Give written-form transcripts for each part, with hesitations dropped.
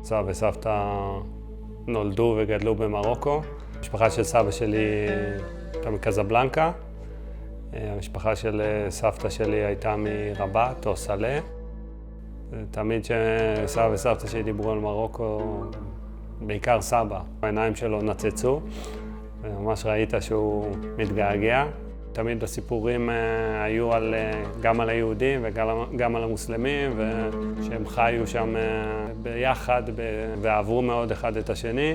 סבא וסבתא נולדו וגדלו במרוקו. המשפחה של סבא שלי הייתה מקזבלנקה. המשפחה של סבתא שלי הייתה מרבת או סלה. תמיד שסבא וסבתא שלי דיברו על מרוקו, בעיקר סבא, העיניים שלו נצצו, וממש ראית שהוא מתגעגע. תמיד הסיפורים היו גם על היהודים וגם על המוסלמים, ושהם חיו שם ביחד ועברו מאוד אחד את השני.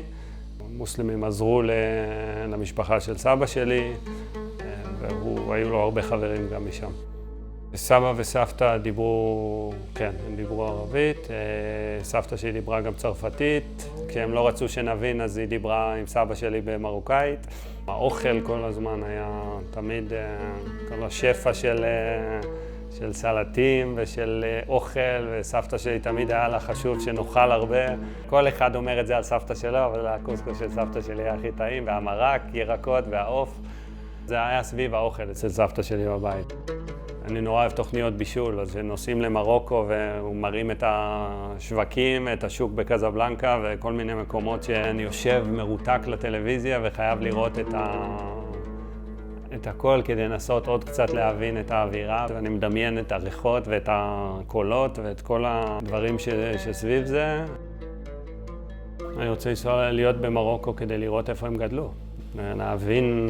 המוסלמים עזרו למשפחה של סבא שלי, והיו לו הרבה חברים גם משם. סבא וסבתא דיברו ערבית, סבתא שלי דיברה גם צרפתית. כשהם לא רצו שנבין אז היא דיברה עם סבא שלי במרוקאית. האוכל כל הזמן היה תמיד כל השפע של סלטים ושל אוכל, וסבתא שלי תמיד היה לה חשוב שנאכל הרבה. כל אחד אומר את זה על סבתא שלו, אבל הקוסקוס של סבתא שלי היה הכי טעים, והמרק, ירקות והעוף. זה היה סביב האוכל אצל סבתא שלי בבית. אני נורא אוהב תוכניות בישול, אז נוסעים למרוקו ומראים את השווקים, את השוק בקזבלנקה וכל מיני מקומות שאני יושב מרותק לטלוויזיה וחייב לראות את הכל כדי לנסות עוד קצת להבין את האווירה. ואני מדמיין את הריחות ואת הקולות ואת כל הדברים שסביב זה. אני רוצה להיות במרוקו כדי לראות איפה הם גדלו, להבין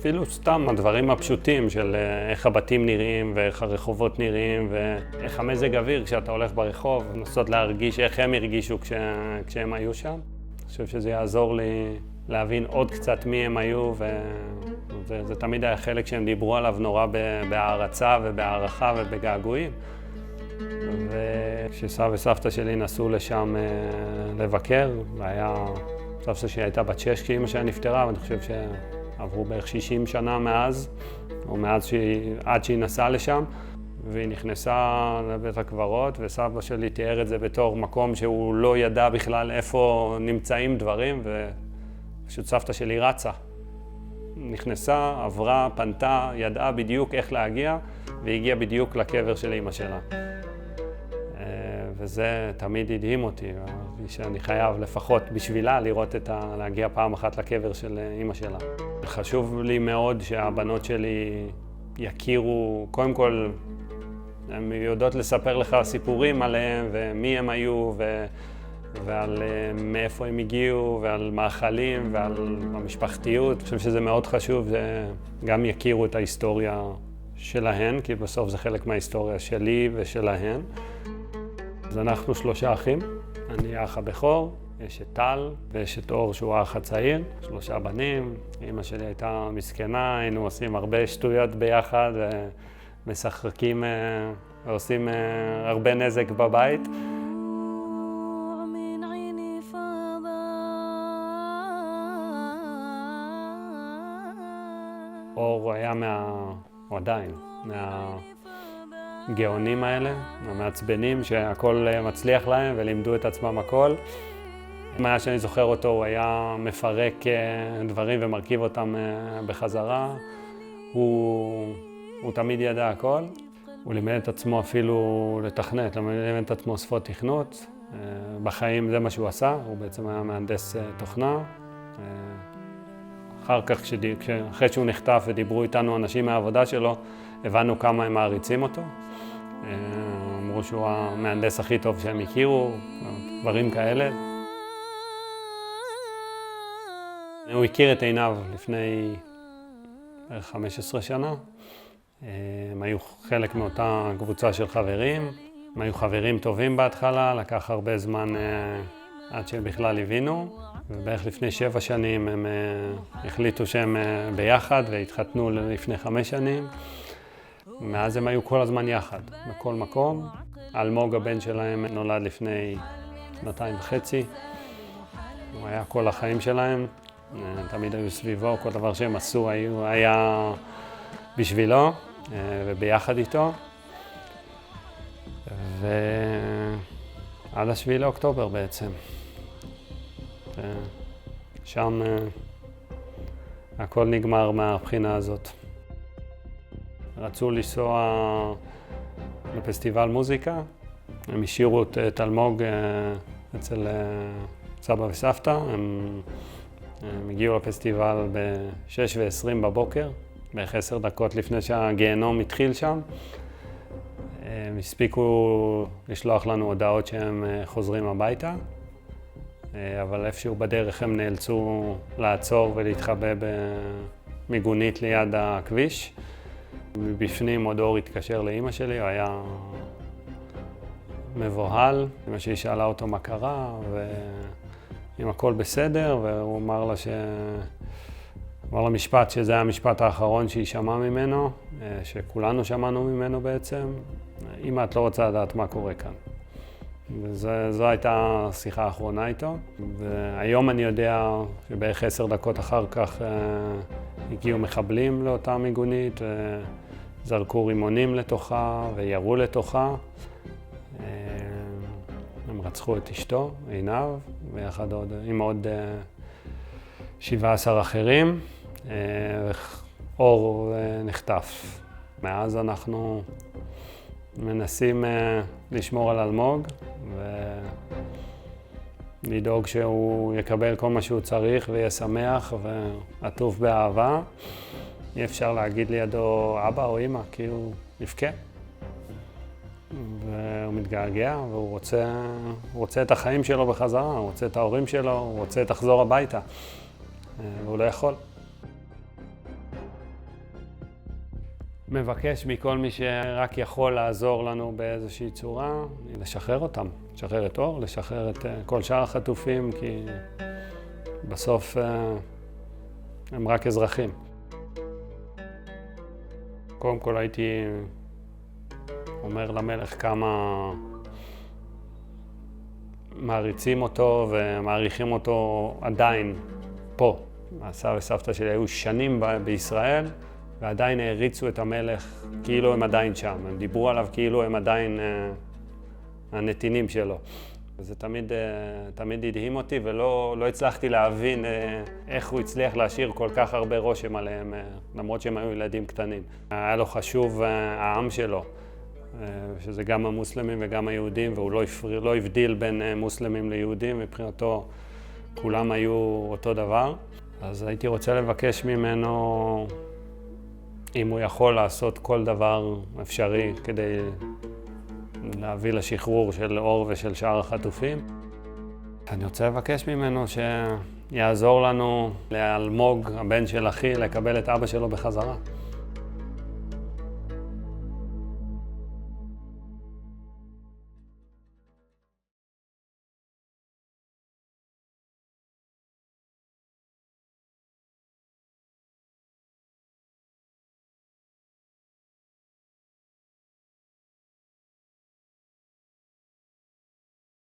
אפילו סתם הדברים הפשוטים של איך הבתים נראים ואיך הרחובות נראים ואיך המזג אוויר כשאתה הולך ברחוב, לנסות להרגיש איך הם הרגישו כשהם היו שם. אני חושב שזה יעזור לי להבין עוד קצת מי הם היו, וזה תמיד היה חלק שהם דיברו עליו נורא בהערצה ובהערכה ובגעגועים. וכשסבא וסבתא שלי נסעו לשם לבקר, סבתא שלי הייתה בת 6 כשאמא שלה נפטרה, ואני חושב עברו בערך 60 שנה מאז, או עד שהיא נסעה לשם, והיא נכנסה לבית הקברות, וסבא שלי תיאר את זה בתור מקום שהוא לא ידע בכלל איפה נמצאים דברים, ופשוט סבתא שלי רצה. נכנסה, עברה, פנתה, ידעה בדיוק איך להגיע, והגיעה בדיוק לקבר של אמא שלה. וזה תמיד הדהים אותי, שאני חייב לפחות בשבילה להגיע פעם אחת לקבר של אמא שלה. חשוב לי מאוד שהבנות שלי יכירו, קודם כל, הן יודעות לספר לך סיפורים עליהם ומי הם היו ועל מאיפה הם הגיעו ועל מאכלים ועל המשפחתיות. אני חושב שזה מאוד חשוב שגם יכירו את ההיסטוריה שלהן, כי בסוף זה חלק מההיסטוריה שלי ושלהן. אז אנחנו 3 אחים, אני האח הבכור, יש את טל ויש את אור שהוא האח הצעיר, 3 בנים. אמא שלי הייתה מסכנה, היינו עושים הרבה שטויות ביחד ומשחקים ועושים הרבה נזק בבית. אור היה הוא עדיין מהגאונים האלה, המעצבנים שהכל מצליח להם ולימדו את עצמם הכל. מה שאני זוכר אותו, הוא היה מפרק דברים ומרכיב אותם בחזרה. הוא תמיד ידע הכל. הוא לימד את עצמו אפילו לתכנת, לימד את עצמו שפות תכנות. בחיים זה מה שהוא עשה, הוא בעצם היה מהנדס תוכנה. אחר כך, אחרי שהוא נחטף ודיברו איתנו אנשים מהעבודה שלו, הבנו כמה הם מעריצים אותו. אמרו שהוא המהנדס הכי טוב שהם הכירו, דברים כאלה. הוא הכיר את עיניו לפני 15 שנה. הם היו חלק מאותה קבוצה של חברים. הם היו חברים טובים בהתחלה, לקח הרבה זמן עד שהם בכלל הבינו. ובערך לפני 7 שנים הם החליטו שהם ביחד והתחתנו לפני 5 שנים. מאז הם היו כל הזמן יחד, בכל מקום. אלמוג הבן שלהם נולד לפני 2.5 שנים. הוא היה כל החיים שלהם, תמיד היו סביבו, כל דבר שהם עשו היה בשבילו וביחד איתו. ועד 7 לאוקטובר בעצם. שם הכל נגמר מהבחינה הזאת. רצו לנסוע לפסטיבל מוזיקה, הם השאירו את אלמוג אצל סבא וסבתא. הם הגיעו לפסטיבל ב-6:20 בבוקר, בערך 10 דקות לפני שהגיהנום התחיל שם. הם הספיקו לשלוח לנו הודעות שהם חוזרים הביתה, אבל איפשהו בדרך הם נאלצו לעצור ולהתחבא במיגונית ליד הכביש. מבפנים עוד אור התקשר לאמא שלי, הוא היה מבוהל. אמא שלי שאלה אותו מה קרה, ואם הכל בסדר, והוא אמר לה משפט שזה היה המשפט האחרון שהיא שמעה ממנו, שכולנו שמענו ממנו בעצם. אמא, את לא רוצה לדעת מה קורה כאן. וזו הייתה השיחה האחרונה איתו. והיום אני יודע שבערך 10 דקות אחר כך הגיעו מחבלים לאותה מיגונית, זרקו רימונים לתוכה וירו לתוכה. הם רצחו את אשתו, עינב, ויחד עם עוד 17 אחרים. אור נחטף. מאז אנחנו מנסים לשמור על אלמוג ולדאוג שהוא יקבל כל מה שהוא צריך ויהיה שמח ועטוף באהבה. אי אפשר להגיד לידו אבא או אמא, כי הוא יבכה. והוא מתגעגע והוא רוצה את החיים שלו בחזרה, הוא רוצה את ההורים שלו, הוא רוצה לחזור הביתה, והוא לא יכול. מבקש מכל מי שרק יכול לעזור לנו באיזושהי צורה, לשחרר אותם, לשחרר את אור, לשחרר את כל שאר החטופים, כי בסוף הם רק אזרחים. קודם כל הייתי אומר למלך כמה מעריצים אותו ומעריכים אותו עדיין פה. הסבא וסבתא שלי היו שנים בישראל, ועדיין העריצו את המלך כאילו הם עדיין שם. הם דיברו עליו כאילו הם עדיין הנתינים שלו. וזה תמיד הדהים אותי, ולא הצלחתי להבין איך הוא הצליח להשאיר כל כך הרבה רושם עליהם, למרות שהם היו ילדים קטנים. היה לו חשוב העם שלו, שזה גם המוסלמים וגם היהודים, והוא לא הבדיל בין מוסלמים ליהודים, מבחינתו כולם היו אותו דבר. אז הייתי רוצה לבקש ממנו אם הוא יכול לעשות כל דבר אפשרי כדי להביא לשחרור של אור ושל שאר החטופים. אני רוצה לבקש ממנו שיעזור לנו לאלמוג, הבן של אחי, לקבל את אבא שלו בחזרה.